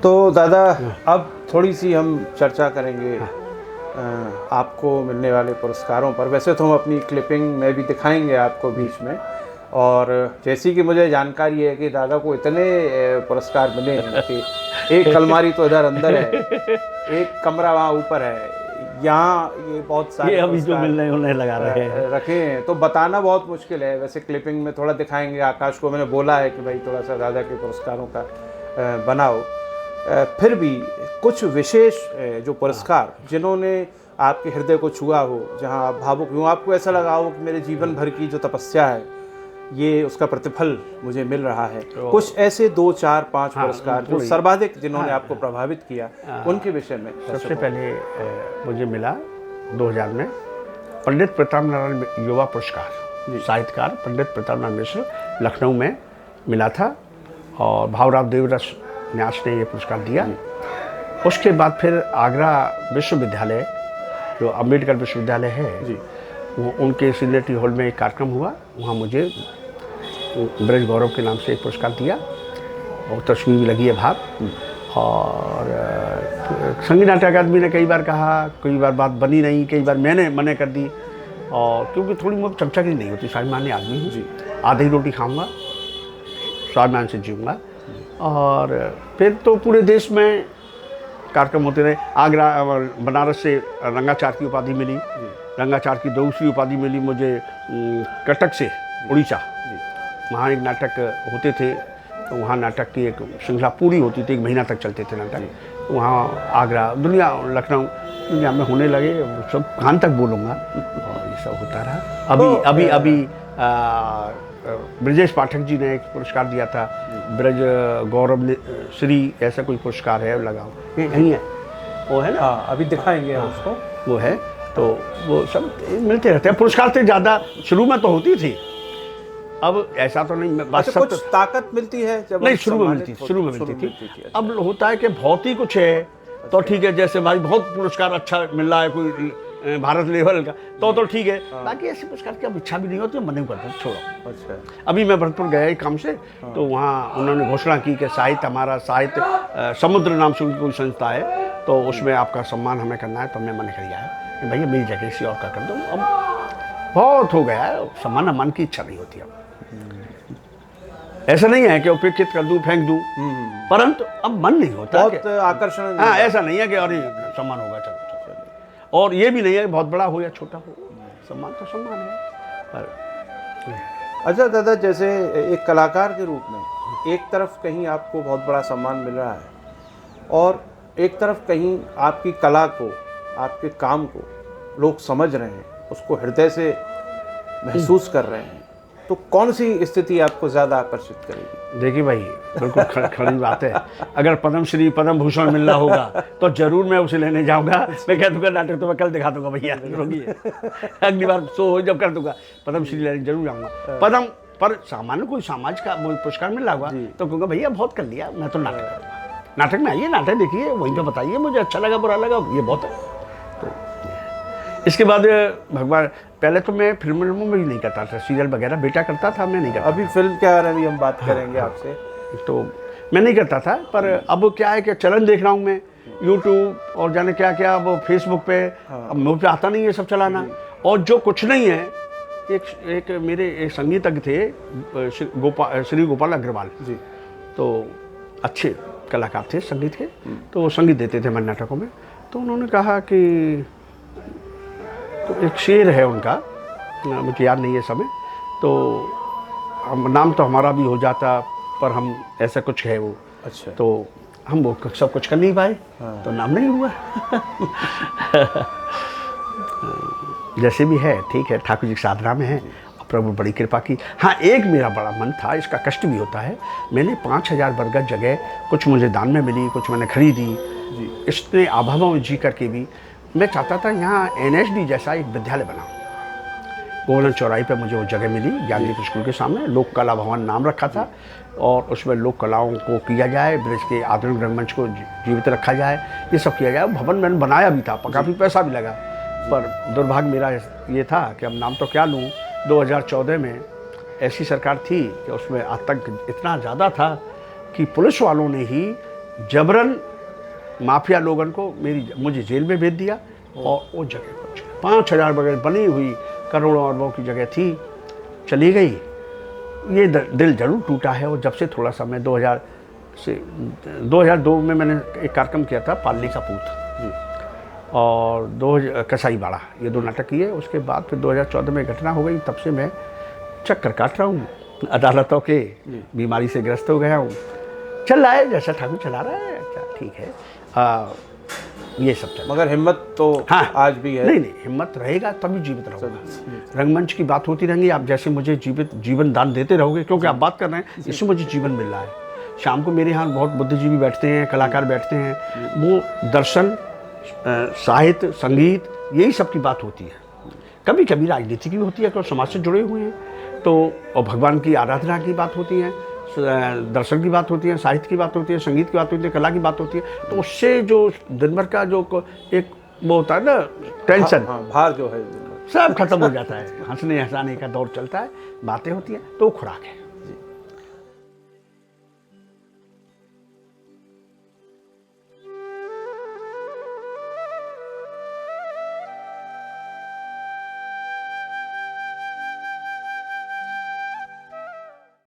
तो दादा अब थोड़ी सी हम चर्चा करेंगे आपको मिलने वाले पुरस्कारों पर। वैसे तो हम अपनी क्लिपिंग में भी दिखाएंगे आपको बीच में, और जैसी कि मुझे जानकारी है कि दादा को इतने पुरस्कार मिले हैं कि एक अलमारी तो इधर अंदर है, एक कमरा वहाँ ऊपर है, यहाँ ये बहुत सारे ये अभी जो मिल रहे हैं उन्हें लगा रहे हैं, रखे हैं, तो बताना बहुत मुश्किल है। वैसे क्लिपिंग में थोड़ा दिखाएंगे। आकाश को मैंने बोला है कि भाई थोड़ा सा दादा के पुरस्कारों का बनाओ। फिर भी कुछ विशेष जो पुरस्कार जिन्होंने आपके हृदय को छुआ हो, जहां आप भावुक हो, आपको ऐसा लगा हो कि मेरे जीवन भर की जो तपस्या है ये उसका प्रतिफल मुझे मिल रहा है, कुछ ऐसे 2, 4, 5 पुरस्कार जो सर्वाधिक जिन्होंने आपको प्रभावित किया, उनके विषय में। सबसे पहले मुझे मिला 2000 में पंडित प्रताप नारायण युवा पुरस्कार, साहित्यकार पंडित प्रताप नारायण मिश्र, लखनऊ में मिला था, और भावराव देवरस न्यास ने ये पुरस्कार दिया। उसके बाद फिर आगरा विश्वविद्यालय, जो अम्बेडकर विश्वविद्यालय है जी, वो उनके सिग्नेटरी हॉल में एक कार्यक्रम हुआ, वहाँ मुझे ब्रज गौरव के नाम से एक पुरस्कार दिया, और तस्वीर भी लगी है बाहर। और संगीत नाट्य अकादमी ने कई बार कहा, कई बार बात बनी नहीं, कई बार मैंने मना कर दी, और क्योंकि थोड़ी बहुत चमचगी नहीं होती, स्वाभिमानी आदमी हूँ जी, आधी रोटी खाऊंगा, स्वाभिमान से जीऊँगा। और फिर तो पूरे देश में कार्यक्रम होते रहे। आगरा बनारस से रंगाचार्य की उपाधि मिली, रंगाचार्य की दूसरी उपाधि मिली मुझे कटक से, उड़ीसा, वहाँ एक नाटक होते थे, तो वहाँ नाटक की एक श्रृंखला पूरी होती थी, 1 महीना तक चलते थे नाटक। वहाँ आगरा, दुनिया, लखनऊ, दुनिया में होने लगे, सब कान तक बोलूँगा, और ये सब होता रहा। अभी ब्रजेश पाठक जी ने एक पुरस्कार दिया था, ब्रज गौरव श्री, ऐसा कोई पुरस्कार है, लगाओ यही है, वो है ना, अभी दिखाएंगे उसको, वो है। तो वो सब मिलते रहते हैं। पुरस्कार से ज़्यादा शुरू में तो होती थी, अब ऐसा तो नहीं। अच्छा, कुछ ताकत मिलती है जब नहीं, शुरू में मिलती थी। अब होता है कि बहुत ही कुछ है तो ठीक है, जैसे भाई बहुत पुरस्कार अच्छा मिल रहा है कोई भारत लेवल का, तो ठीक है, बाकी ऐसे पुरस्कार की अब इच्छा भी नहीं होती, मन नहीं करता, छोड़ो। अच्छा, अभी मैं भरतपुर गया एक काम से, तो वहाँ उन्होंने घोषणा की कि साहित्य, हमारा साहित्य समुद्र नाम से उनकी कोई संस्था है, तो उसमें आपका सम्मान हमें करना है। तो मैं मन कर गया है, भैया मेरी जगह किसी और का कर दो, अब बहुत हो गया है, सम्मान की इच्छा नहीं होती अब। ऐसा नहीं है कि उपेक्षित कर दूं, फेंक दूं, परंतु अब मन नहीं होता, बहुत आकर्षण। हाँ, ऐसा नहीं है कि अरे सम्मान होगा, चलो। और ये भी नहीं है कि बहुत बड़ा हो या छोटा हो, सम्मान तो सम्मान है। पर अच्छा दादा, जैसे एक कलाकार के रूप में एक तरफ कहीं आपको बहुत बड़ा सम्मान मिल रहा है, और एक तरफ कहीं आपकी कला को, आपके काम को लोग समझ रहे हैं, उसको हृदय से महसूस कर रहे हैं, तो कौन सी स्थिति आपको ज़्यादा आकर्षित करेगी? देखिए भाई, बिल्कुल खड़ी बात है। अगर पद्मश्री, पद्म भूषण मिलना होगा तो जरूर मैं उसे लेने जाऊंगा। मैं कह दूंगा नाटक तो मैं कल दिखा दूंगा भैया, अगली बार शो हो जब कर दूंगा, पद्मश्री लेने जरूर जाऊंगा। पद्म पर सामान्य कोई समाज का पुरस्कार मिल रहा होगा तो कहूँगा भैया बहुत कर लिया, मैं तो नाटक करूँगा। नाटक में आइए, नाटक देखिए, वहीं पर बताइए मुझे अच्छा लगा, बुरा लगा, ये बहुत है। तो इसके बाद भगवान, पहले तो मैं फिल्मों में भी नहीं करता था, सीरियल वगैरह बेटा करता था, मैं नहीं करता। अभी फिल्म के बारे में हम बात करेंगे आपसे। तो मैं नहीं करता था, पर अब क्या है कि चलन देख रहा हूँ मैं, यूट्यूब और जाने क्या क्या, अब फेसबुक पे, अब मुझे पे आता नहीं है सब चलाना। और जो कुछ नहीं है, एक मेरे एक संगीतज्ञ थे श्री गोपाल अग्रवाल जी, तो अच्छे कलाकार थे संगीत के, तो वो संगीत देते थे मेरे नाटकों में। तो उन्होंने कहा कि, तो एक शेर है उनका, मुझे याद नहीं है समय, तो हम नाम तो हमारा भी हो जाता, पर हम ऐसा कुछ है वो। अच्छा, तो हम वो सब कुछ कर नहीं पाए, तो नाम नहीं हुआ। जैसे भी है ठीक है, ठाकुर जी की साधना में है, प्रभु बड़ी कृपा की। हाँ, एक मेरा बड़ा मन था, इसका कष्ट भी होता है, मैंने 5000 वर्ग जगह, कुछ मुझे दान में मिली, कुछ मैंने खरीदी, इतने अभावों में जी करके भी मैं चाहता था यहाँ NSD जैसा एक विद्यालय बनाऊँ। गोवर्धन चौराहे पे मुझे वो जगह मिली, ज्ञानदीप स्कूल के सामने, लोक कला भवन नाम रखा था, और उसमें लोक कलाओं को किया जाए, ब्रज के आधुनिक रंगमंच को जीवित रखा जाए, ये सब किया जाए। भवन मैंने बनाया भी था, काफ़ी पैसा भी लगा, पर दुर्भाग्य मेरा ये था कि अब नाम तो क्या लूँ। 2014 में ऐसी सरकार थी कि उसमें आतंक इतना ज़्यादा था कि पुलिस वालों ने ही जबरन माफिया लोगन को मुझे जेल में भेज दिया और वो जगह पहुँच गया। 5,000 बगैर बनी हुई करोड़ों अरबों की जगह थी, चली गई। ये दिल जरूर टूटा है। और जब से थोड़ा सा मैं 2002 में मैंने एक कार्यक्रम किया था, पालने का पूत, और कसाई बाड़ा, ये 2 नाटक किए। उसके बाद फिर 2014 में घटना हो गई, तब से मैं चक्कर काट रहा हूँ, अदालतों के बीमारी से ग्रस्त हो गया हूँ। चल रहा है जैसा ठाकुर चला रहा है, अच्छा ठीक है। ये सब चल, मगर हिम्मत तो हाँ, आज भी है। नहीं हिम्मत रहेगा तभी जीवित रहूँगा। रंगमंच की बात होती रहेंगी, आप जैसे मुझे जीवन दान देते रहोगे, क्योंकि आप बात कर रहे हैं, इससे मुझे जीवन मिल रहा है। शाम को मेरे यहाँ बहुत बुद्धिजीवी बैठते हैं, कलाकार बैठते हैं, वो दर्शन, साहित्य, संगीत, यही सब की बात होती है। कभी कभी राजनीति की भी होती है, क्योंकि समाज से जुड़े हुए हैं तो, और भगवान की आराधना की बात होती है, दर्शन की बात होती है, साहित्य की बात होती है, संगीत की बात होती है, कला की बात होती है। तो उससे जो दिन भर का जो एक वो होता है ना टेंशन, भार जो है सब खत्म हो जाता है। हंसने हंसाने का दौर चलता है, बातें होती हैं, तो खुराक है।